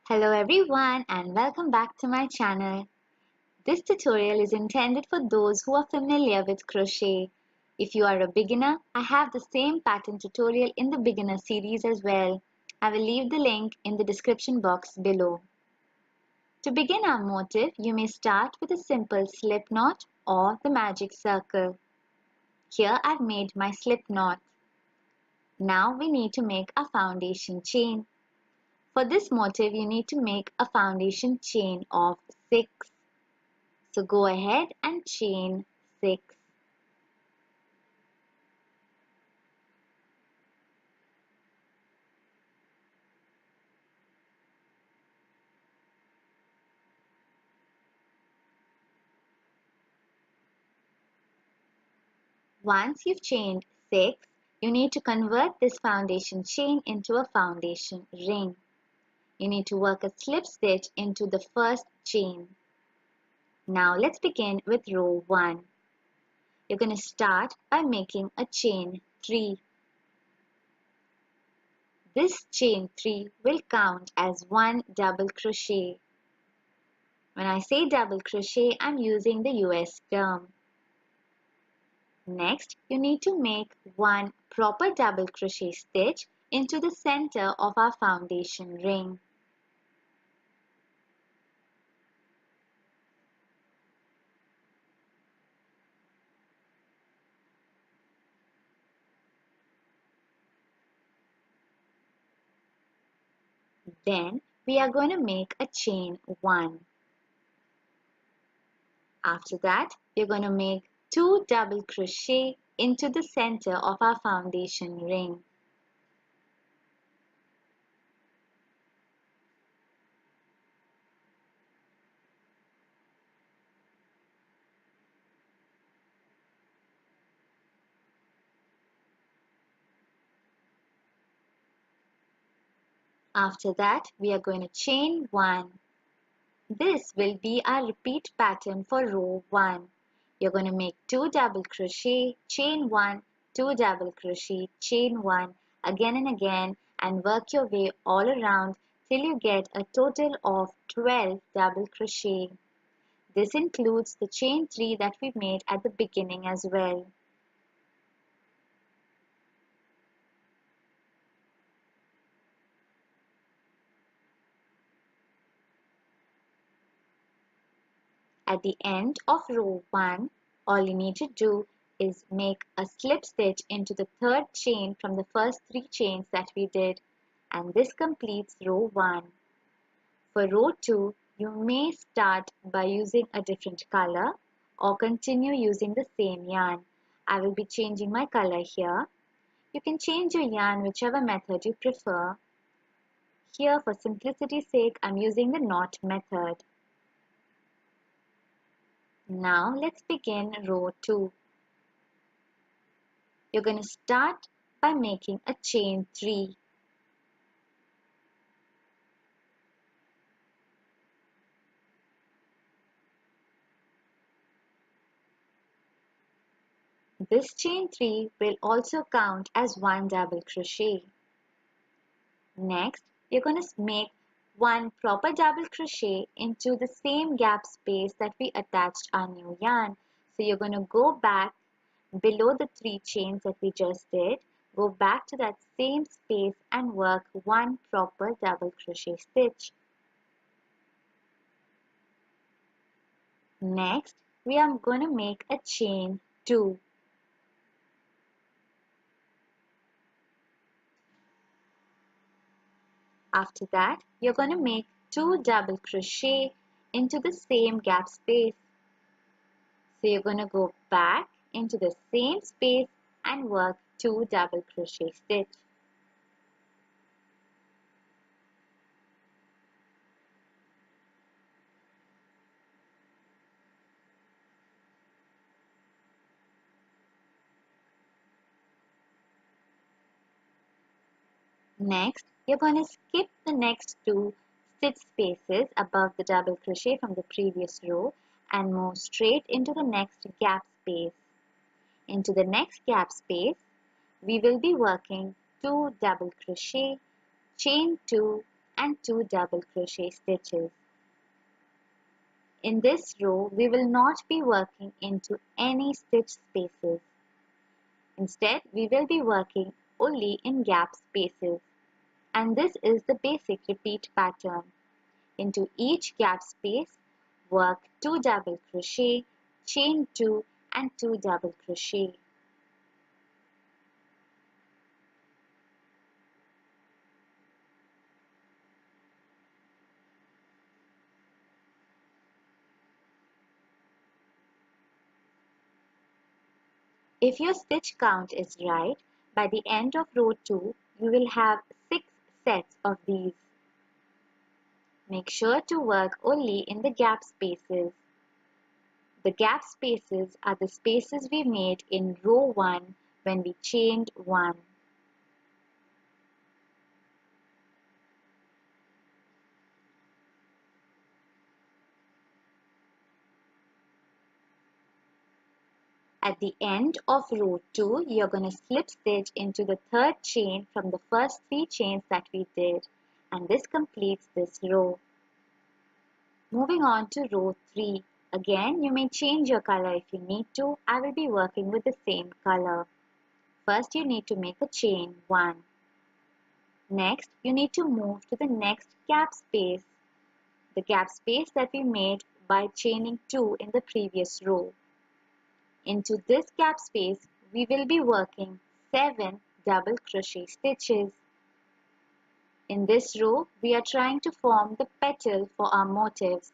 Hello everyone and welcome back to my channel. This tutorial is intended for those who are familiar with crochet. If you are a beginner, I have the same pattern tutorial in the beginner series as well. I will leave the link in the description box below. To begin our motif, you may start with a simple slip knot or the magic circle. Here I've made my slip knot. Now we need to make a foundation chain. For this motif, you need to make a foundation chain of 6. So go ahead and chain 6. Once you've chained 6, you need to convert this foundation chain into a foundation ring. You need to work a slip stitch into the first chain. Now let's begin with row 1. You're going to start by making a chain 3. This chain 3 will count as one double crochet. When I say double crochet, I'm using the US term. Next, you need to make one proper double crochet stitch into the center of our foundation ring. Then we are going to make a chain 1. After that, we're going to make 2 double crochet into the center of our foundation ring. After that, we are going to chain 1. This will be our repeat pattern for row 1. You're going to make 2 double crochet, chain 1, 2 double crochet, chain 1 again and again, and work your way all around till you get a total of 12 double crochet. This includes the chain 3 that we made at the beginning as well. At the end of row 1, all you need to do is make a slip stitch into the third chain from the first 3 chains that we did, and this completes row 1. For row 2, you may start by using a different color or continue using the same yarn. I will be changing my color here. You can change your yarn whichever method you prefer. Here, for simplicity's sake, I'm using the knot method. Now let's begin row 2. You're going to start by making a chain 3. This chain 3 will also count as one double crochet. Next, you're going to make one proper double crochet into the same gap space that we attached our new yarn. So you're going to go back below the 3 chains that we just did, go back to that same space and work one proper double crochet stitch. Next, we are going to make a chain 2. After that, you're going to make 2 double crochet into the same gap space. So you're going to go back into the same space and work 2 double crochet stitch. Next, you're going to skip the next 2 stitch spaces above the double crochet from the previous row and move straight into the next gap space. Into the next gap space, we will be working 2 double crochet, chain 2, and 2 double crochet stitches. In this row, we will not be working into any stitch spaces. Instead, we will be working only in gap spaces. And this is the basic repeat pattern. Into each gap space, work 2 double crochet, chain 2 and 2 double crochet. If your stitch count is right, by the end of row 2, you will have 6 sets of these. Make sure to work only in the gap spaces. The gap spaces are the spaces we made in row 1 when we chained 1. At the end of row 2, you're going to slip stitch into the third chain from the first 3 chains that we did, and this completes this row. Moving on to row 3. Again, you may change your color if you need to. I will be working with the same color. First, you need to make a chain 1. Next, you need to move to the next gap space, the gap space that we made by chaining 2 in the previous row. Into this gap space, we will be working 7 double crochet stitches. In this row, we are trying to form the petal for our motifs.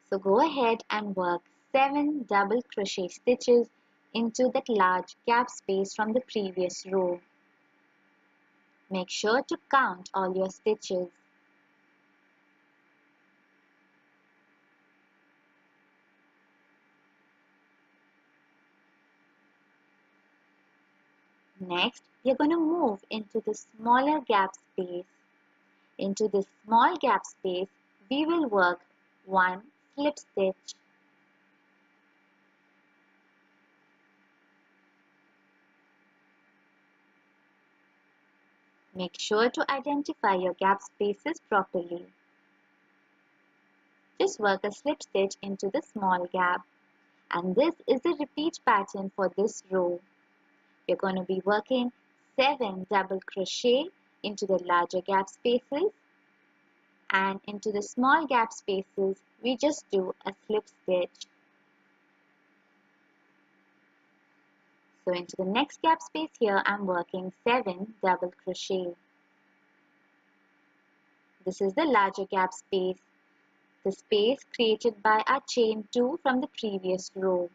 So go ahead and work 7 double crochet stitches into that large gap space from the previous row. Make sure to count all your stitches. Next, you're going to move into the smaller gap space. Into this small gap space, we will work 1 slip stitch. Make sure to identify your gap spaces properly. Just work a slip stitch into the small gap. And this is the repeat pattern for this row. You're going to be working 7 double crochet into the larger gap spaces, and into the small gap spaces we just do a slip stitch. So into the next gap space here I'm working 7 double crochet. This is the larger gap space, the space created by our chain 2 from the previous row.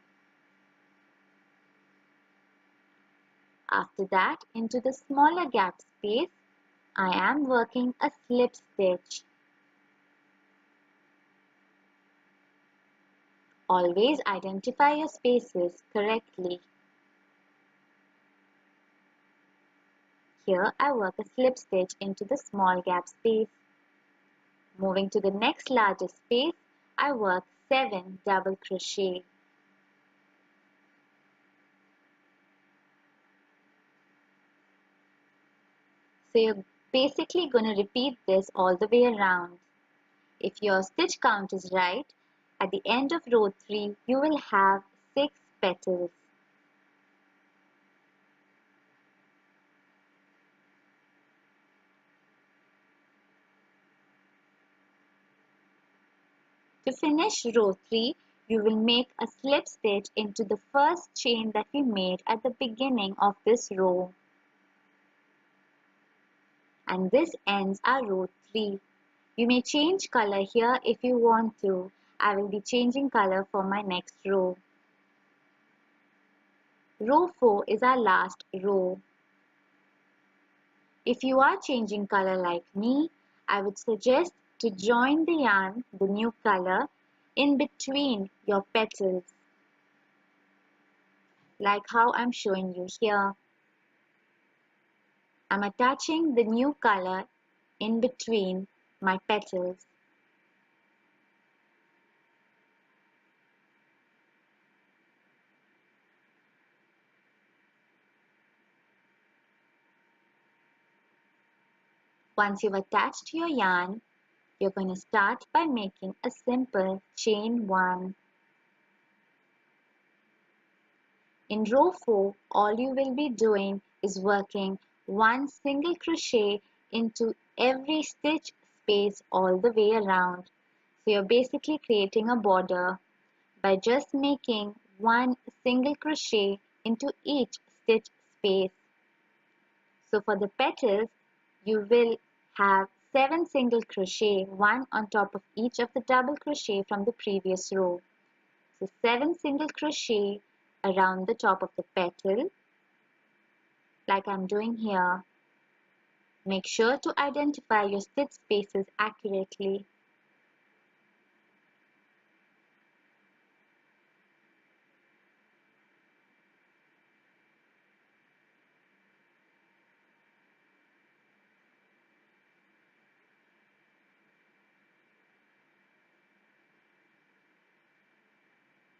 After that, into the smaller gap space, I am working a slip stitch. Always identify your spaces correctly. Here I work a slip stitch into the small gap space. Moving to the next larger space, I work 7 double crochet. So you're basically going to repeat this all the way around. If your stitch count is right, at the end of row 3, you will have 6 petals. To finish row 3, you will make a slip stitch into the first chain that we made at the beginning of this row. And this ends our row 3. You may change color here if you want to. I will be changing color for my next row. Row 4 is our last row. If you are changing color like me, I would suggest to join the yarn, the new color, in between your petals, like how I'm showing you here. I'm attaching the new color in between my petals. Once you've attached your yarn, you're going to start by making a simple chain 1. In row 4, all you will be doing is working 1 single crochet into every stitch space all the way around. So you're basically creating a border by just making 1 single crochet into each stitch space. So for the petals, you will have 7 single crochet, one on top of each of the double crochet from the previous row. So 7 single crochet around the top of the petal, like I'm doing here. Make sure to identify your stitch spaces accurately.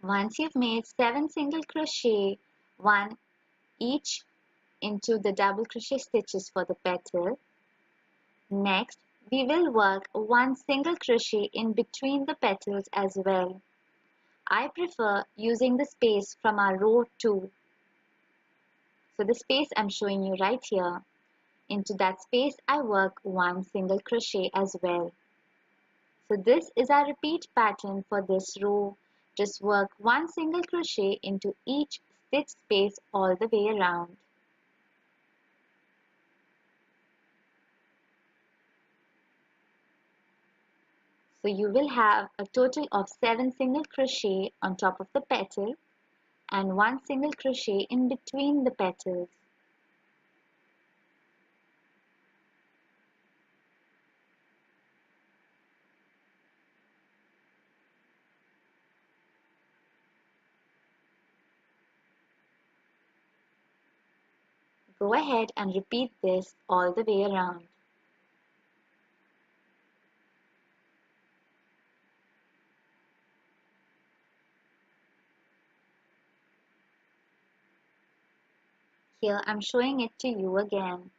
Once you've made 7 single crochet, one each into the double crochet stitches for the petal, next we will work 1 single crochet in between the petals as well. I prefer using the space from our row 2. So the space I'm showing you right here. Into that space I work 1 single crochet as well. So this is our repeat pattern for this row. Just work 1 single crochet into each stitch space all the way around. So you will have a total of 7 single crochet on top of the petal and 1 single crochet in between the petals. Go ahead and repeat this all the way around. Here I'm showing it to you again.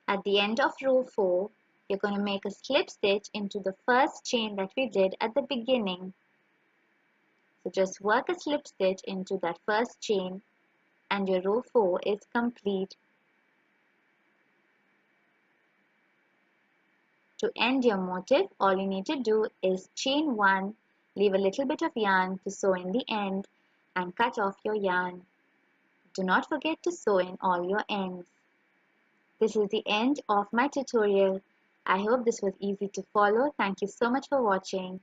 At the end of row 4, you're going to make a slip stitch into the first chain that we did at the beginning. So just work a slip stitch into that first chain and your row 4 is complete. To end your motif, all you need to do is chain 1, leave a little bit of yarn to sew in the end and cut off your yarn. Do not forget to sew in all your ends. This is the end of my tutorial. I hope this was easy to follow. Thank you so much for watching.